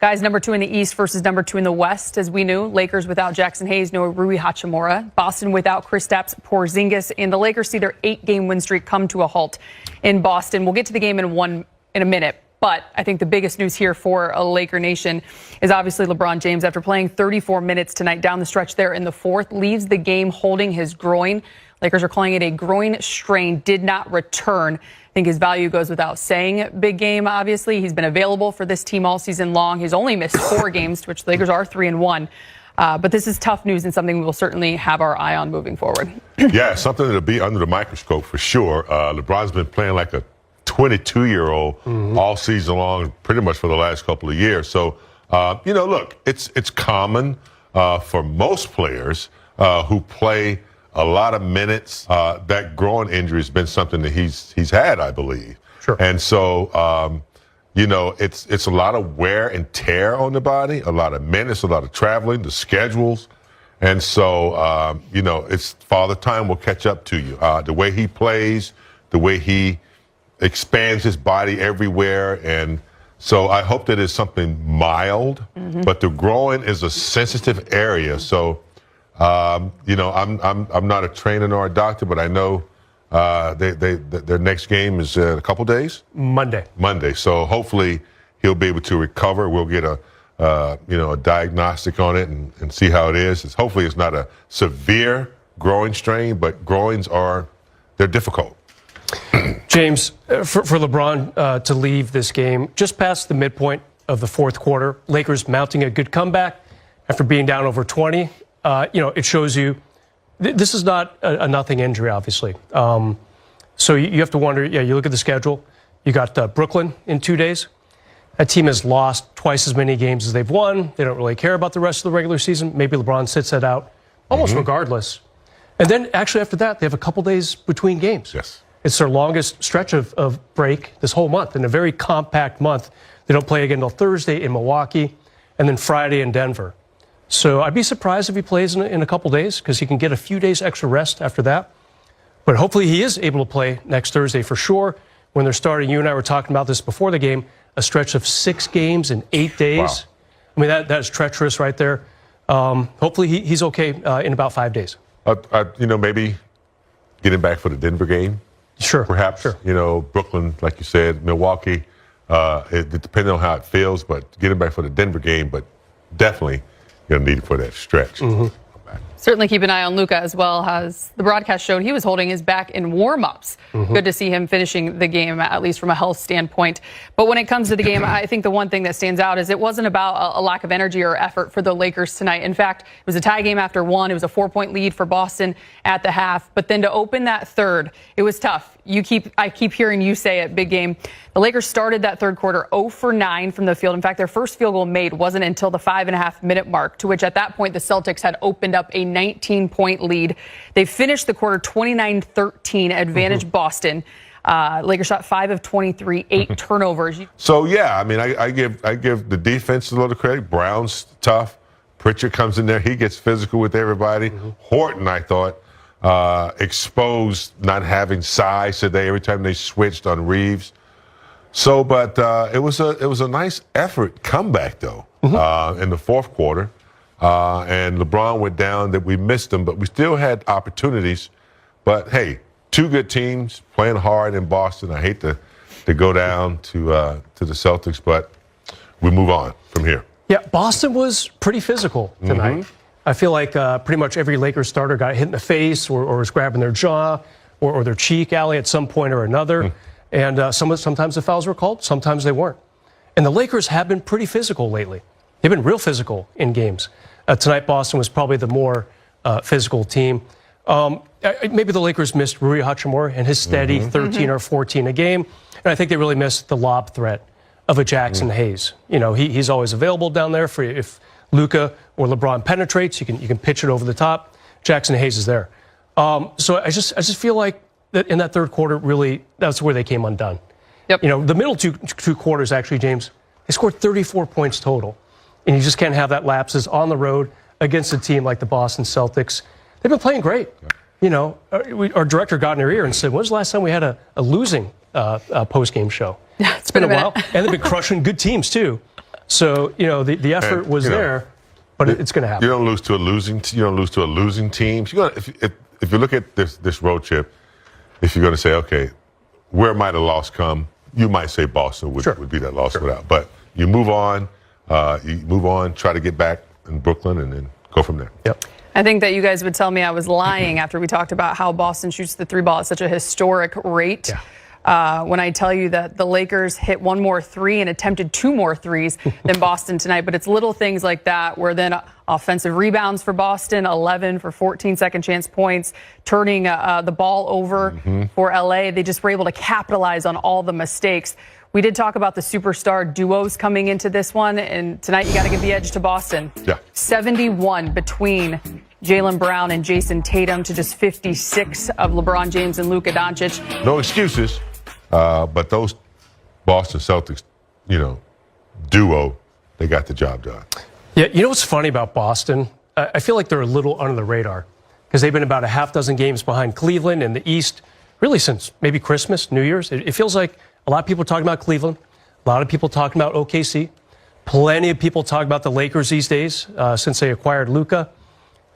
Guys, number 2 in the East versus number 2 in the West. As we knew, Lakers without Jackson Hayes, no Rui Hachimura. Boston without Kristaps Porzingis. And the Lakers see their 8-game win streak come to a halt in Boston. We'll get to the game in a minute. But I think the biggest news here for a Laker Nation is obviously LeBron James, after playing 34 minutes tonight down the stretch there in the fourth, leaves the game holding his groin. Lakers are calling it a groin strain, did not return. I think his value goes without saying. Big game, obviously. He's been available for this team all season long. He's only missed 4 games, to which the Lakers are 3-1. But this is tough news and something we will certainly have our eye on moving forward. Yeah, something that'll be under the microscope for sure. LeBron's been playing like a 22-year-old all season long, pretty much for the last couple of years. So, look, it's common for most players who play a lot of minutes. That groin injury has been something that he's had, I believe. Sure. And so, it's a lot of wear and tear on the body, a lot of minutes, a lot of traveling, the schedules. And so, it's Father Time will catch up to you. The way he plays, the way he expands his body everywhere. And so I hope that it's something mild, but the groin is a sensitive area. So, I'm not a trainer nor a doctor, but I know their next game is a couple days. Monday. So hopefully he'll be able to recover. We'll get a diagnostic on it and see how it is. Hopefully it's not a severe groin strain, but groins they're difficult. James, for LeBron to leave this game just past the midpoint of the fourth quarter, Lakers mounting a good comeback after being down over 20. It shows you this is not a nothing injury, obviously. So you have to wonder, you look at the schedule. You got Brooklyn in 2 days. That team has lost twice as many games as they've won. They don't really care about the rest of the regular season. Maybe LeBron sits that out almost regardless. And then actually after that, they have a couple days between games. Yes. It's their longest stretch of break this whole month, in a very compact month. They don't play again until Thursday in Milwaukee and then Friday in Denver. So I'd be surprised if he plays in a couple days, because he can get a few days extra rest after that. But hopefully he is able to play next Thursday for sure. When they're starting, you and I were talking about this before the game, a stretch of 6 games in 8 days. Wow. I mean, that's treacherous right there. Hopefully he's okay in about 5 days. Maybe getting back for the Denver game. Sure. Perhaps, sure. Brooklyn, like you said, Milwaukee, it depends on how it feels, but getting back for the Denver game, but definitely going to need it for that stretch. Certainly keep an eye on Luka as well. As the broadcast showed, he was holding his back in warm-ups. Good to see him finishing the game, at least from a health standpoint. But when it comes to the game, I think the one thing that stands out is it wasn't about a lack of energy or effort for the Lakers tonight. In fact, it was a tie game after 1. It was a 4-point lead for Boston at the half. But then to open that third, it was tough. I keep hearing you say it, big game. The Lakers started that third quarter 0 for 9 from the field. In fact, their first field goal made wasn't until the 5.5-minute mark, to which at that point the Celtics had opened up a 19-point lead. They finished the quarter 29-13, advantage Boston. Lakers shot 5 of 23, 8 turnovers. So yeah, I mean, I give the defense a little credit. Brown's tough. Pritchard comes in there. He gets physical with everybody. Horton, I thought, exposed not having size today every time they switched on Reeves. So, but it was a nice effort comeback though in the fourth quarter, and LeBron went down. That we missed him, but we still had opportunities. But hey, 2 good teams playing hard in Boston. I hate to go down to the Celtics, but we move on from here. Yeah, Boston was pretty physical tonight. I feel like pretty much every Lakers starter got hit in the face or was grabbing their jaw or their cheek alley at some point or another. And sometimes the fouls were called, sometimes they weren't. And the Lakers have been pretty physical lately. They've been real physical in games. Tonight, Boston was probably the more physical team. Maybe the Lakers missed Rui Hachimura and his steady 13 or 14 a game. And I think they really missed the lob threat of a Jackson Hayes. He's always available down there for if Luka or LeBron penetrates, you can pitch it over the top. Jackson Hayes is there. So I just feel like that in that third quarter, really, that's where they came undone. Yep. The middle two quarters, actually, James, they scored 34 points total. And you just can't have that lapses on the road against a team like the Boston Celtics. They've been playing great. Our director got in her ear and said, when's the last time we had a losing post-game show? It's been a while. And they've been crushing good teams, too. So, the effort was there, but it's going to happen. You don't lose to a losing team. You're gonna, if you look at this road trip, if you're going to say, okay, where might a loss come? You might say Boston would be that loss without. But you move on. Try to get back in Brooklyn, and then go from there. Yep. I think that you guys would tell me I was lying after we talked about how Boston shoots the three ball at such a historic rate. Yeah. When I tell you that the Lakers hit one more three and attempted two more threes than Boston tonight. But it's little things like that where then offensive rebounds for Boston, 11 for 14 second chance points, turning the ball over for LA. They just were able to capitalize on all the mistakes. We did talk about the superstar duos coming into this one, and tonight you got to give the edge to Boston. Yeah. 71 between Jaylen Brown and Jason Tatum to just 56 of LeBron James and Luka Doncic. No excuses, but those Boston Celtics, duo, they got the job done. Yeah, you know what's funny about Boston? I feel like they're a little under the radar because they've been about a half dozen games behind Cleveland in the East, really since maybe Christmas, New Year's. It feels like a lot of people are talking about Cleveland, a lot of people talking about OKC, plenty of people talk about the Lakers these days since they acquired Luka.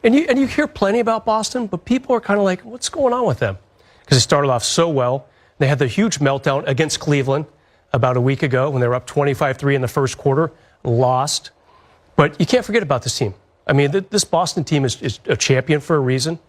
And you hear plenty about Boston, but people are kind of like, what's going on with them? Because they started off so well. They had the huge meltdown against Cleveland about a week ago when they were up 25-3 in the first quarter, lost. But you can't forget about this team. I mean, this Boston team is a champion for a reason.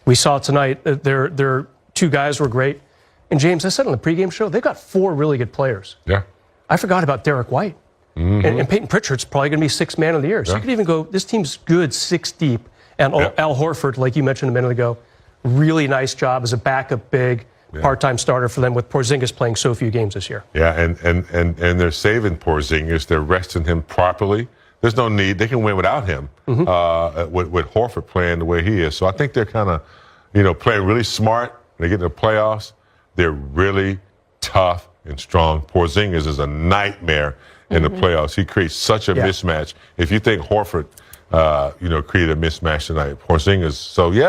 We saw tonight their two guys were great. And James, I said on the pregame show, they've got four really good players. Yeah. I forgot about Derek White. And Peyton Pritchard's probably going to be sixth man of the year. So you could even go, this team's good six deep. And Al Horford, like you mentioned a minute ago, really nice job as a backup big part-time starter for them with Porzingis playing so few games this year. Yeah, and they're saving Porzingis. They're resting him properly. There's no need. They can win without him with Horford playing the way he is. So I think they're kind of, playing really smart. When they get in the playoffs, they're really tough and strong. Porzingis is a nightmare in the playoffs. He creates such a mismatch. If you think Horford, created a mismatch tonight, Porzingis. So you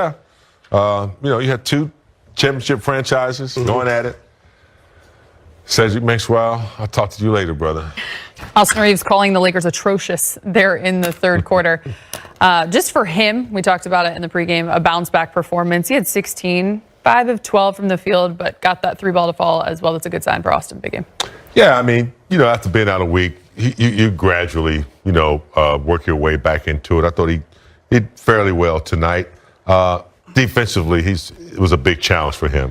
had two championship franchises going at it. Cedric Maxwell, I'll talk to you later, brother. Austin Reeves calling the Lakers atrocious there in the third quarter. Just for him, we talked about it in the pregame, a bounce-back performance. He had 16, 5 of 12 from the field, but got that three ball to fall as well. That's a good sign for Austin. Big game. Yeah, I mean, after being out a week, you gradually, work your way back into it. I thought he did fairly well tonight. Defensively, it was a big challenge for him.